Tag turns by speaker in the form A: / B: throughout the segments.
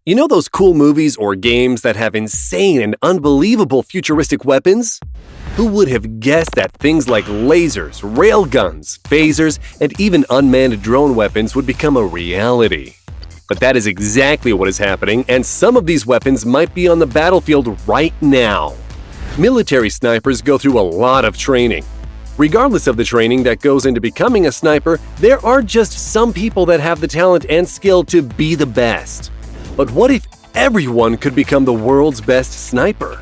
A: You know those cool movies or games that have insane and unbelievable futuristic weapons? Who would have guessed that things like lasers, railguns, phasers, and even unmanned drone weapons would become a reality? But that is exactly what is happening, and some of these weapons might be on the battlefield right now. Military snipers go through a lot of training. Regardless of the training that goes into becoming a sniper, there are just some people that have the talent and skill to be the best. But what if everyone could become the world's best sniper?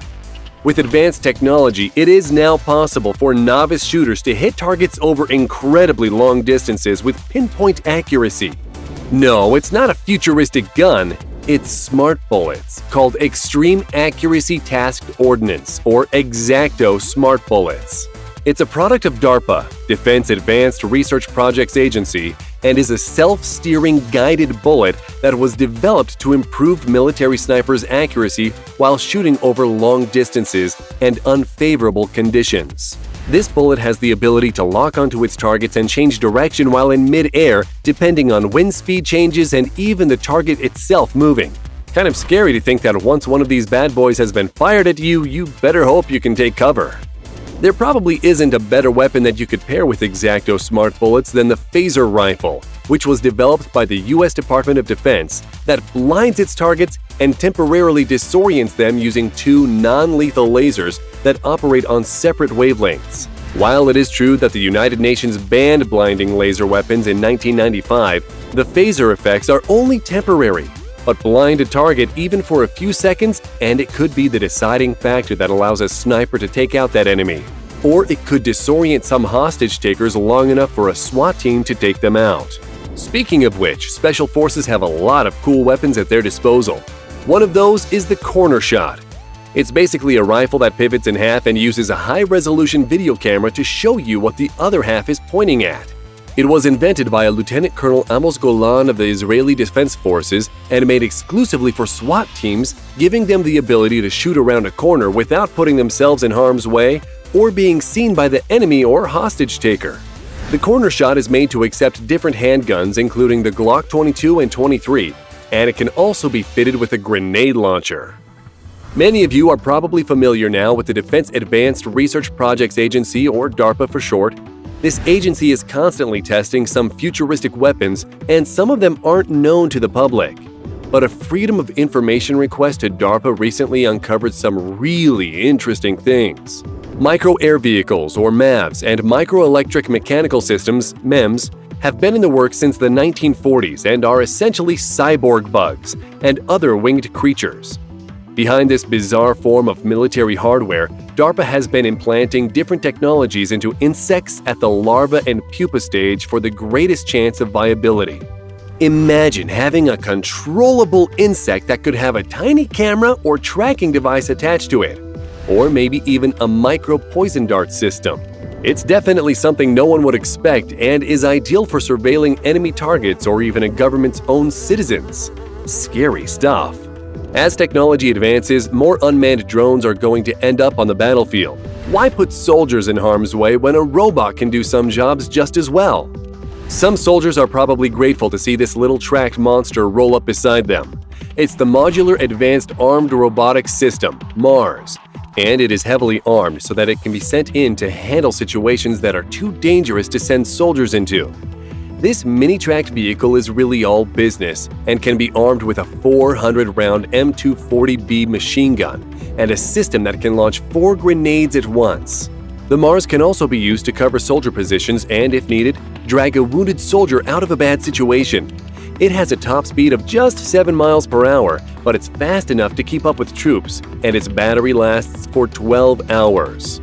A: With advanced technology, it is now possible for novice shooters to hit targets over incredibly long distances with pinpoint accuracy. No, it's not a futuristic gun, it's smart bullets, called Extreme Accuracy Tasked Ordnance, or X-Acto Smart Bullets. It's a product of DARPA, Defense Advanced Research Projects Agency, and is a self-steering guided bullet that was developed to improve military snipers' accuracy while shooting over long distances and unfavorable conditions. This bullet has the ability to lock onto its targets and change direction while in mid-air, depending on wind speed changes and even the target itself moving. Kind of scary to think that once one of these bad boys has been fired at you, you better hope you can take cover. There probably isn't a better weapon that you could pair with X-Acto smart bullets than the phaser rifle, which was developed by the U.S. Department of Defense that blinds its targets and temporarily disorients them using two non-lethal lasers that operate on separate wavelengths. While it is true that the United Nations banned blinding laser weapons in 1995, the phaser effects are only temporary. But blind a target even for a few seconds, and it could be the deciding factor that allows a sniper to take out that enemy. Or it could disorient some hostage takers long enough for a SWAT team to take them out. Speaking of which, Special Forces have a lot of cool weapons at their disposal. One of those is the corner shot. It's basically a rifle that pivots in half and uses a high-resolution video camera to show you what the other half is pointing at. It was invented by a Lieutenant Colonel Amos Golan of the Israeli Defense Forces and made exclusively for SWAT teams, giving them the ability to shoot around a corner without putting themselves in harm's way or being seen by the enemy or hostage taker. The corner shot is made to accept different handguns, including the Glock 22 and 23, and it can also be fitted with a grenade launcher. Many of you are probably familiar now with the Defense Advanced Research Projects Agency, or DARPA for short. This agency is constantly testing some futuristic weapons, and some of them aren't known to the public. But a Freedom of Information request to DARPA recently uncovered some really interesting things. Micro-air vehicles, or MAVs, and microelectric mechanical systems, MEMS, have been in the works since the 1940s and are essentially cyborg bugs and other winged creatures. Behind this bizarre form of military hardware, DARPA has been implanting different technologies into insects at the larva and pupa stage for the greatest chance of viability. Imagine having a controllable insect that could have a tiny camera or tracking device attached to it, or maybe even a micro-poison dart system. It's definitely something no one would expect and is ideal for surveilling enemy targets or even a government's own citizens. Scary stuff. As technology advances, more unmanned drones are going to end up on the battlefield. Why put soldiers in harm's way when a robot can do some jobs just as well? Some soldiers are probably grateful to see this little tracked monster roll up beside them. It's the Modular Advanced Armed Robotics System, MARS, and it is heavily armed so that it can be sent in to handle situations that are too dangerous to send soldiers into. This mini-tracked vehicle is really all business and can be armed with a 400-round M240B machine gun and a system that can launch 4 grenades at once. The MARS can also be used to cover soldier positions and, if needed, drag a wounded soldier out of a bad situation. It has a top speed of just 7 miles per hour, but it's fast enough to keep up with troops, and its battery lasts for 12 hours.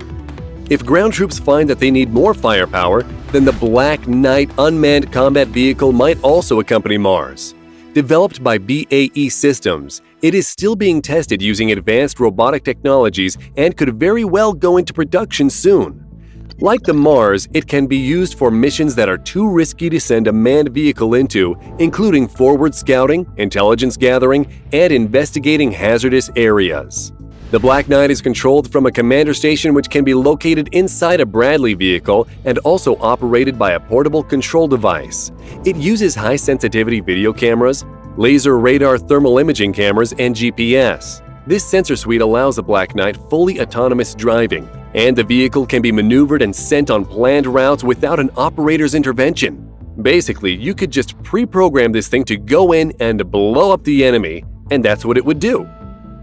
A: If ground troops find that they need more firepower, then the Black Knight unmanned combat vehicle might also accompany MARS. Developed by BAE Systems, it is still being tested using advanced robotic technologies and could very well go into production soon. Like the MARS, it can be used for missions that are too risky to send a manned vehicle into, including forward scouting, intelligence gathering, and investigating hazardous areas. The Black Knight is controlled from a commander station which can be located inside a Bradley vehicle and also operated by a portable control device. It uses high-sensitivity video cameras, laser radar thermal imaging cameras, and GPS. This sensor suite allows the Black Knight fully autonomous driving, and the vehicle can be maneuvered and sent on planned routes without an operator's intervention. Basically, you could just pre-program this thing to go in and blow up the enemy, and that's what it would do.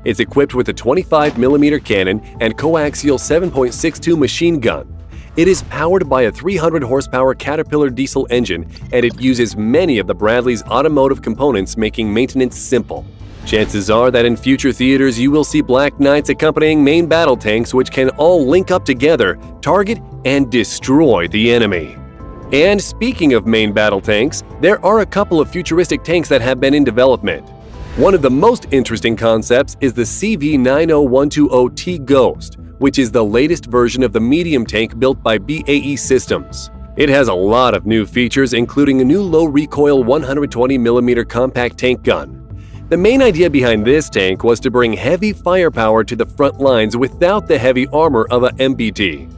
A: It's equipped with a 25mm cannon and coaxial 7.62 machine gun. It is powered by a 300-horsepower Caterpillar diesel engine, and it uses many of the Bradley's automotive components, making maintenance simple. Chances are that in future theaters you will see Black Knights accompanying main battle tanks, which can all link up together, target, and destroy the enemy. And speaking of main battle tanks, there are a couple of futuristic tanks that have been in development. One of the most interesting concepts is the CV90120T Ghost, which is the latest version of the medium tank built by BAE Systems. It has a lot of new features, including a new low-recoil 120mm compact tank gun. The main idea behind this tank was to bring heavy firepower to the front lines without the heavy armor of a MBT.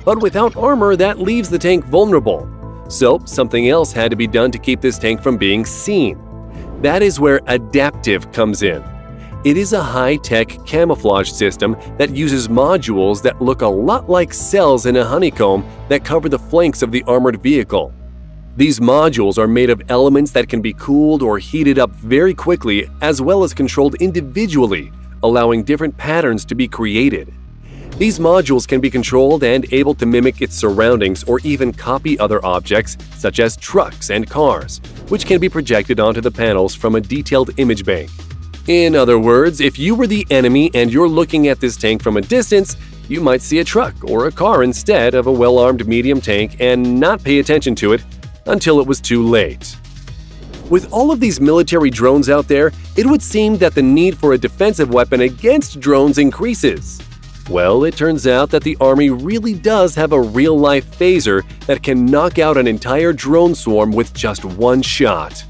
A: But without armor, that leaves the tank vulnerable. So something else had to be done to keep this tank from being seen. That is where Adaptive comes in. It is a high-tech camouflage system that uses modules that look a lot like cells in a honeycomb that cover the flanks of the armored vehicle. These modules are made of elements that can be cooled or heated up very quickly, as well as controlled individually, allowing different patterns to be created. These modules can be controlled and able to mimic its surroundings or even copy other objects, such as trucks and cars, which can be projected onto the panels from a detailed image bank. In other words, if you were the enemy and you're looking at this tank from a distance, you might see a truck or a car instead of a well-armed medium tank and not pay attention to it until it was too late. With all of these military drones out there, it would seem that the need for a defensive weapon against drones increases. Well, it turns out that the Army really does have a real-life phaser that can knock out an entire drone swarm with just one shot.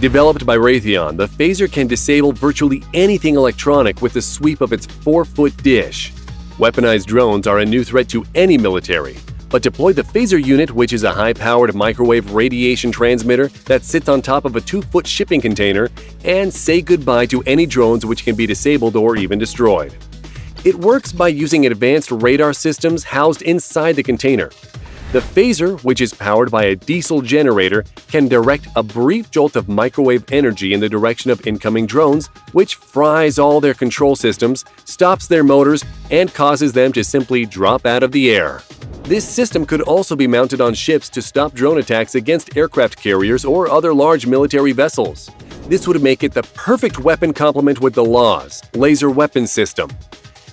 A: Developed by Raytheon, the phaser can disable virtually anything electronic with the sweep of its 4-foot dish. Weaponized drones are a new threat to any military, but deploy the phaser unit, which is a high-powered microwave radiation transmitter that sits on top of a 2-foot shipping container, and say goodbye to any drones which can be disabled or even destroyed. It works by using advanced radar systems housed inside the container. The phaser, which is powered by a diesel generator, can direct a brief jolt of microwave energy in the direction of incoming drones, which fries all their control systems, stops their motors, and causes them to simply drop out of the air. This system could also be mounted on ships to stop drone attacks against aircraft carriers or other large military vessels. This would make it the perfect weapon complement with the LAWS laser weapon system.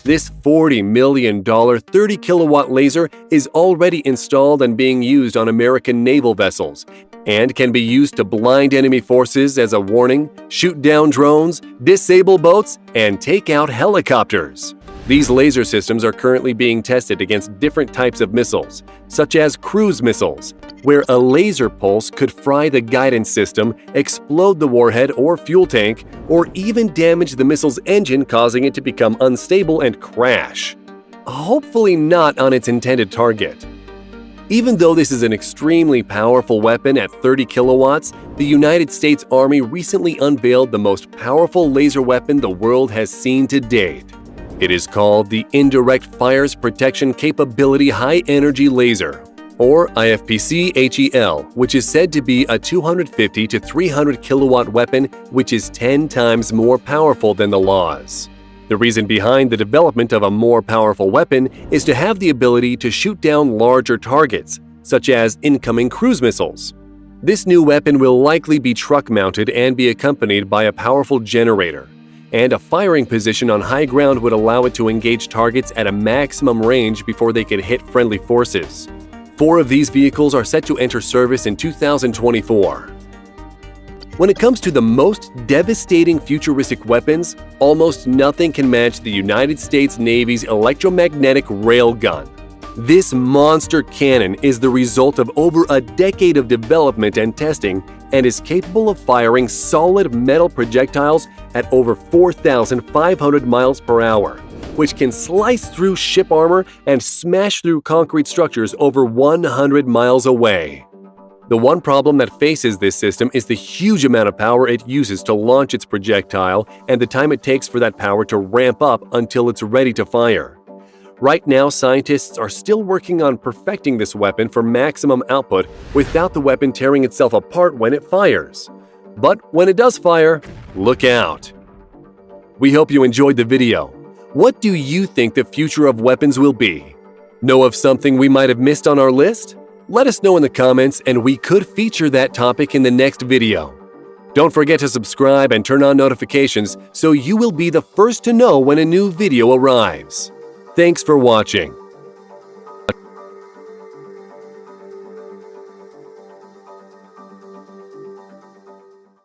A: This $40 million 30-kilowatt laser is already installed and being used on American naval vessels and can be used to blind enemy forces as a warning, shoot down drones, disable boats, and take out helicopters. These laser systems are currently being tested against different types of missiles, such as cruise missiles, where a laser pulse could fry the guidance system, explode the warhead or fuel tank, or even damage the missile's engine, causing it to become unstable and crash. Hopefully not on its intended target. Even though this is an extremely powerful weapon at 30 kilowatts, the United States Army recently unveiled the most powerful laser weapon the world has seen to date. It is called the Indirect Fires Protection Capability High Energy Laser, or IFPC-HEL, which is said to be a 250 to 300 kilowatt weapon, which is 10 times more powerful than the LAWS. The reason behind the development of a more powerful weapon is to have the ability to shoot down larger targets, such as incoming cruise missiles. This new weapon will likely be truck-mounted and be accompanied by a powerful generator, and a firing position on high ground would allow it to engage targets at a maximum range before they could hit friendly forces. 4 of these vehicles are set to enter service in 2024. When it comes to the most devastating futuristic weapons, almost nothing can match the United States Navy's electromagnetic railgun. This monster cannon is the result of over a decade of development and testing and is capable of firing solid metal projectiles at over 4,500 miles per hour, which can slice through ship armor and smash through concrete structures over 100 miles away. The one problem that faces this system is the huge amount of power it uses to launch its projectile and the time it takes for that power to ramp up until it's ready to fire. Right now, scientists are still working on perfecting this weapon for maximum output without the weapon tearing itself apart when it fires. But when it does fire, look out! We hope you enjoyed the video. What do you think the future of weapons will be? Know of something we might have missed on our list? Let us know in the comments and we could feature that topic in the next video. Don't forget to subscribe and turn on notifications so you will be the first to know when a new video arrives. Thanks for watching.